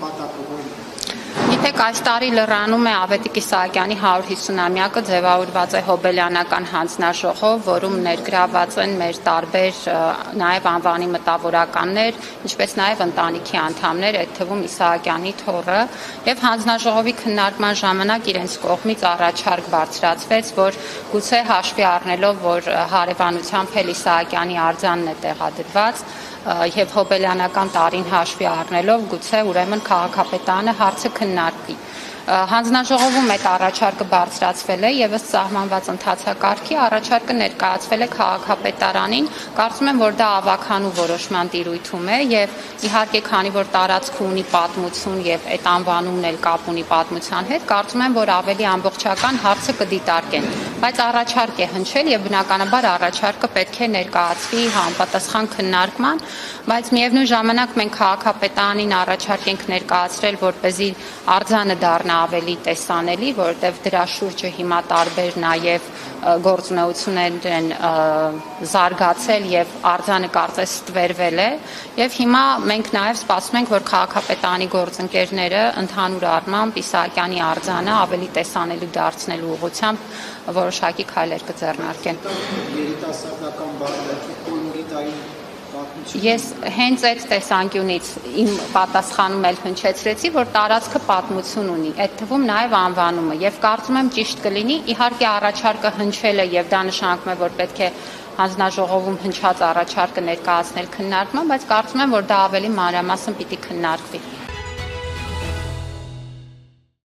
նպատակը որն է։ Գիտեք, այս տարի լրանում է Ավետիք Իսահակյանի 150-ամյակը, ձևավորված է հոբելյանական հանձնաժողով, որում ներգրաված են մեր տարբեր նաև անվանի մտավորականներ, ինչպես նաև ընտանիքի անդամներ, այդ թվում Իսահակյանի թոռը, եւ հանձնաժողովի քննարկման ժամանակ իրենց կողմից առաջարկ բարձրացվեց, որ գուցե հաշվի առնելով, որ հարևանությամբ էլ Իսահակյանի արձանն է տեղադրված, եւ հոբելյանական տարին հաշվի առնելով գուցե ուրեմն քաղաքապետարանը հարցը քննարկվի։ Հանձնաժողովում այդ առաջարկը բարձրացվել է եւ ըստ սահմանված ընթացակարգի առաջարկը ներկայացվել է քաղաքապետարանին, կարծում եմ, որ դա ավականու որոշման տիրույթում է եւ իհարկե քանի որ տարածքը ունի պատմություն եւ այդ անվանումն էլ կապ ունի պատմության հետ, կարծում եմ, որ ավելի ամբողջական հարցը կդիտարկեն, բայց առաջարկ է հնչել եւ բնականաբար առաջարկը պետք է ներկայացվի համապատասխան քննարկման, բայց միևնույն ժամանակ մենք քաղաքապետարանին առաջարկ ենք ներկայացրել, որպեսզի արձանը դառնա ավելի տեսանելի, որովհետև դրա շուրջը հիմա տարբեր նաև գործունեություններ են զարգացել եւ արձանը կարծես ստվերվել է եւ հիմա մենք նաև սպասում ենք, որ քաղաքապետարանի գործընկերները ընդհանուր առմամբ Իսահակյանի արձանը ավելի տեսանելի դարձնելու ուղղությամբ որոշակի քայլեր կձեռնարկեն։ Երիտասարդական բաժնի կոլորիտային Ես հենց այդ տեսանկյունից իմ պատասխանում էլ հնչեցրեցի, որ տարածքը պատմություն ունի, այդ թվում նաև անվանումը, եւ կարծում եմ ճիշտ կլինի, իհարկե առաջարկը հնչել է եւ դա նշանակում է, որ պետք է հանձնաժողովում հնչած առաջարկը ներկայացնել քննարկման, բայց կարծում եմ, որ դա ավելի մանրամասն պիտի քննարկվի։